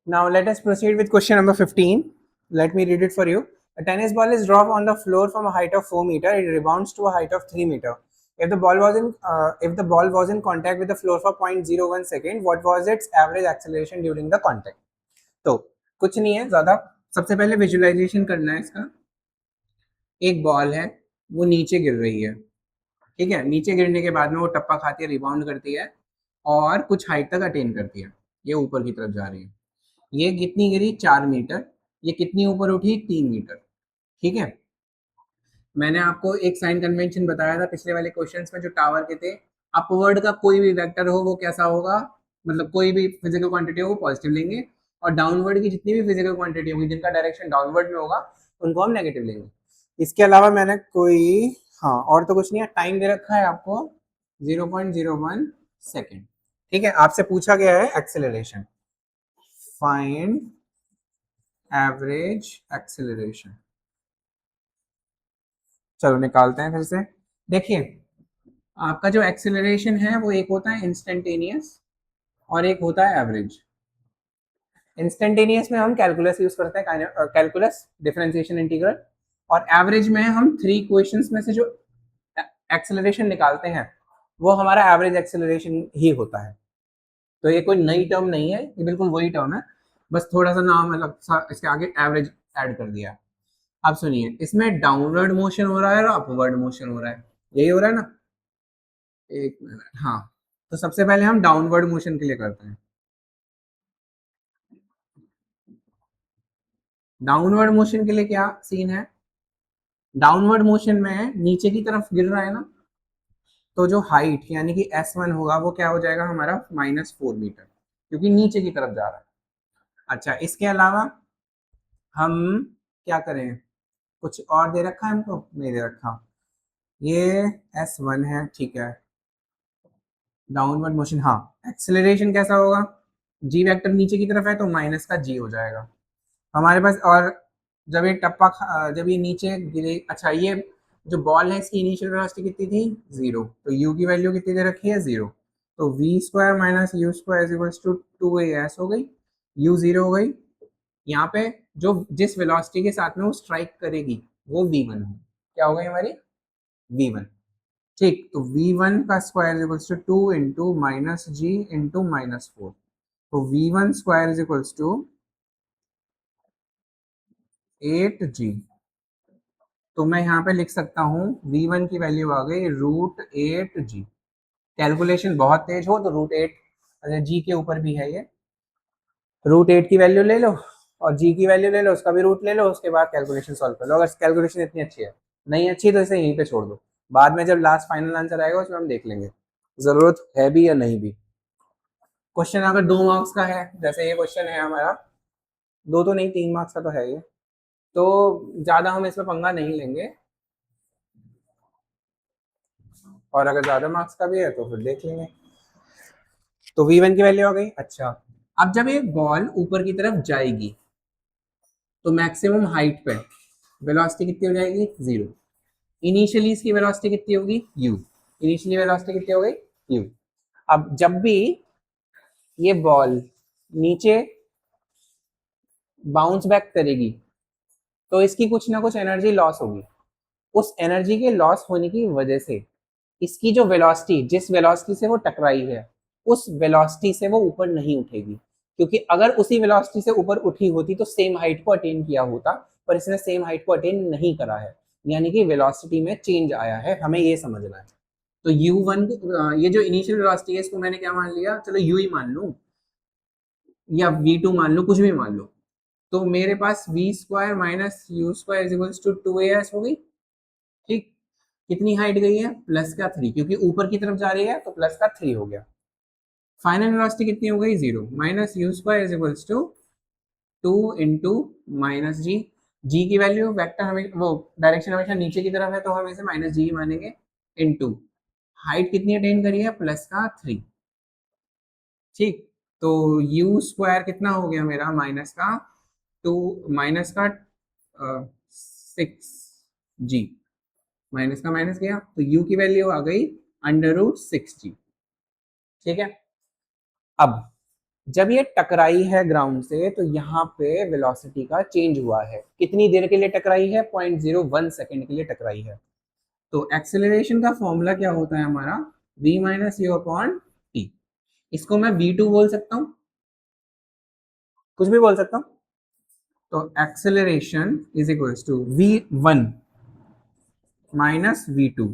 Now let us proceed with question number 15. Let me read it for you. A tennis ball is dropped on the floor from a height of 4 meter. It rebounds to a height of 3 meter. If the ball was in contact with the floor for 0.01 second, what was its average acceleration during the contact? तो कुछ नहीं है ज्यादा. सबसे पहले visualisation करना है इसका. एक बॉल है, वो नीचे गिर रही है. ठीक है, नीचे गिरने के बाद में वो टप्पा खाती है, रिबाउंड करती है और कुछ हाइट तक अटेन करती है. ये ऊपर की तरफ जा रही है. ये कितनी गिरी? 4 मीटर. ये कितनी ऊपर उठी? 3 मीटर. ठीक है. मैंने आपको एक साइन कन्वेंशन बताया था पिछले वाले क्वेश्चंस में जो टावर के थे. अपवर्ड का कोई भी वेक्टर हो वो कैसा होगा, मतलब कोई भी फिजिकल क्वांटिटी हो वो पॉजिटिव लेंगे, और डाउनवर्ड की जितनी भी फिजिकल क्वांटिटी होगी जिनका डायरेक्शन डाउनवर्ड में होगा उनको हम नेगेटिव लेंगे. इसके अलावा मैंने कोई, हाँ और तो कुछ नहीं है. टाइम दे रखा है आपको 0.01 सेकेंड. ठीक है. आपसे पूछा गया है एक्सेलरेशन. Find average acceleration. चलो निकालते हैं फिर से. देखिए, आपका जो एक्सेलरेशन है वो एक होता है इंस्टेंटेनियस और एक होता है एवरेज. इंस्टेंटेनियस में हम कैलकुलस यूज करते हैं, कैलकुलस डिफरेंशिएशन इंटीग्रल. और एवरेज में हम 3 क्वेश्चंस में से जो एक्सेलरेशन निकालते हैं वो हमारा एवरेज एक्सेलरेशन ही होता है. तो ये कोई नई टर्म नहीं है, ये बिल्कुल वही टर्म है, बस थोड़ा सा नाम अलग सा इसके आगे एवरेज ऐड कर दिया. अब सुनिए, इसमें डाउनवर्ड मोशन हो रहा है और अपवर्ड मोशन हो रहा है. यही हो रहा है ना? एक मिनट. हाँ, तो सबसे पहले हम डाउनवर्ड मोशन के लिए करते हैं. डाउनवर्ड मोशन के लिए क्या सीन है? डाउनवर्ड मोशन में नीचे की तरफ गिर रहा है ना, तो जो हाइट यानी कि S1 होगा वो क्या हो जाएगा हमारा? -4 मीटर, क्योंकि नीचे की तरफ जा रहा है. अच्छा, इसके अलावा हम क्या करें? कुछ और दे रखा है हमको? नहीं दे रखा. ये S1 है, ठीक है. डाउनवर्ड मोशन, हाँ. एक्सेलरेशन कैसा होगा? जी वेक्टर नीचे की तरफ है तो माइनस का जी हो जाएगा हमारे पास. और जब ये जब ये नीचे गिरे, अच्छा ये जो बॉल है इसकी इनिशियल वेलोसिटी कितनी थी? 0. तो u की वैल्यू कितनी दे रखी है? 0. तो v square minus you square is equals to 2as हो गई. u 0 हो गई. यहाँ पे जो जिस वेलोसिटी के साथ में वो स्ट्राइक करेगी वो v1 हो. क्या हो गई हमारी? v1. ठीक. तो v1 का square is equals to 2 into minus g into -4. तो v1 square is equals to 8g. तो मैं यहाँ पे लिख सकता हूँ v1 की वैल्यू आ गई √8g. कैलकुलेशन बहुत तेज हो तो √8, अच्छा g के ऊपर भी है ये, √8 की वैल्यू ले लो और g की वैल्यू ले लो, उसका भी रूट ले लो, उसके बाद कैलकुलेशन सॉल्व कर लो. अगर कैलकुलेशन इतनी अच्छी है, नहीं अच्छी तो इसे यहीं पे छोड़ दो. बाद में जब लास्ट फाइनल आंसर आएगा उसमें हम देख लेंगे जरूरत है भी या नहीं भी. क्वेश्चन अगर 2 मार्क्स का है, जैसे ये क्वेश्चन है हमारा, 2 तो नहीं 3 मार्क्स का तो है ये, तो ज्यादा हम इसमें पंगा नहीं लेंगे. और अगर ज्यादा मार्क्स का भी है तो फिर देख लेंगे. तो v1 की वैल्यू आ गई. अच्छा, अब जब ये बॉल ऊपर की तरफ जाएगी तो मैक्सिमम हाइट पे वेलोसिटी कितनी हो जाएगी? 0. इनिशियली इसकी वेलोसिटी कितनी होगी? u. इनिशियली वेलोसिटी कितनी हो गई? u. अब जब भी ये बॉल नीचे बाउंस बैक करेगी तो इसकी कुछ ना कुछ एनर्जी लॉस होगी. उस एनर्जी के लॉस होने की वजह से इसकी जो वेलोसिटी, जिस वेलोसिटी से वो टकराई है, उस वेलोसिटी से वो ऊपर नहीं उठेगी. क्योंकि अगर उसी वेलोसिटी से ऊपर उठी होती तो सेम हाइट को अटेन किया होता, पर इसने सेम हाइट को अटेन नहीं करा है, यानी कि वेलोसिटी में चेंज आया है. हमें ये समझना है. तो u1 ये जो इनिशियल वेलोसिटी है इसको मैंने क्या मान लिया? चलो u ही मान लूं या v2 मान लूं, कुछ भी मान लो. तो मेरे पास v square minus you square is equals to 2as हो गई. ठीक. कितनी हाइट गई है? प्लस का 3, क्योंकि ऊपर की तरफ जा रही है तो प्लस का 3 हो गया. फाइनल वेलोसिटी कितनी हो गई? 0. Minus you square is equals to 2 into minus G. G की वैल्यू वेक्टर हमें, वो डायरेक्शन हमेशा नीचे की तरफ है तो हम इसे माइनस जी मानेंगे. इंटू हाइट कितनी अटेन करी है? प्लस का 3. ठीक. तो यू स्क्वायर कितना हो गया मेरा? माइनस का 2, माइनस का 6g. माइनस का माइनस गया तो u की वैल्यू आ गई √6g. ठीक है. अब जब ये टकराई है ग्राउंड से तो यहाँ पे वेलोसिटी का चेंज हुआ है। कितनी देर के लिए टकराई है? 0.01 सेकेंड के लिए टकराई है। तो एक्सेलरेशन का फॉर्मूला क्या होता है हमारा? v minus you upon T. इसको मैं v2 बोल सकता हूँ, कुछ भी बोल सकता हूँ। तो acceleration is equals to v1 minus v2,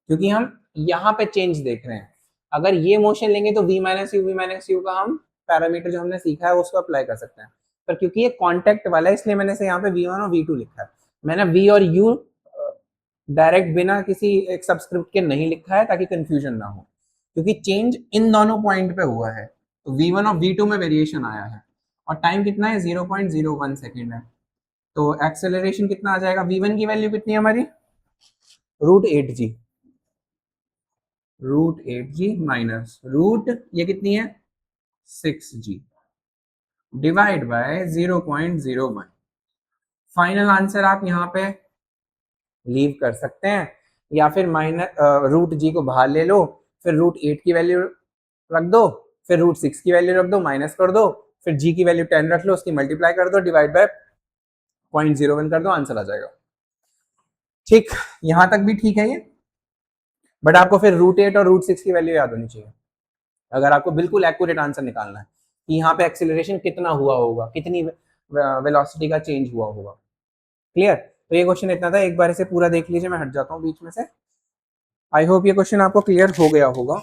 क्योंकि हम यहाँ पे चेंज देख रहे हैं। अगर ये मोशन लेंगे तो v-u का हम पैरामीटर जो हमने सीखा है उसको अप्लाई कर सकते हैं, पर क्योंकि ये कांटेक्ट वाला है इसलिए मैंने से यहाँ पे v1 और v2 लिखा है। मैंने v और u डायरेक्ट बिना किसी एक सबस्क्रिप्ट के नहीं लिखा है ताकि कंफ्यूजन ना हो, क्योंकि चेंज इन दोनों पॉइंट पे हुआ है। तो v1 और v2 में वेरिएशन आया है और टाइम कितना है? 0.01 सेकेंड है। तो एक्सेलरेशन कितना आ जाएगा? v1 की वैल्यू कितनी है हमारी? √8g, √8g माइनस रूट ये कितनी है? 6g divide by 0.01। Final answer आप यहाँ पे लीव कर सकते हैं, या फिर माइनस √g को बाहर ले लो, फिर √8 की वैल्यू रख दो, फिर √6 की वैल्यू रख दो, माइनस कर दो, फिर g की वैल्यू 10 रख लो, उसकी मल्टीप्लाई कर दो, डिवाइड बाय 0.01 कर दो, आंसर आ जाएगा। ठीक, यहां तक भी ठीक है ये, बट आपको फिर √8 और √6 की वैल्यू याद होनी चाहिए अगर आपको बिल्कुल एक्यूरेट आंसर निकालना है कि यहाँ पे एक्सेलरेशन कितना हुआ होगा, कितनी वेलोसिटी का चेंज हुआ होगा। क्लियर? तो ये क्वेश्चन इतना था, एक बार इसे पूरा देख लीजिए, मैं हट जाता हूँ बीच में से। आई होप ये क्वेश्चन आपको क्लियर हो गया होगा।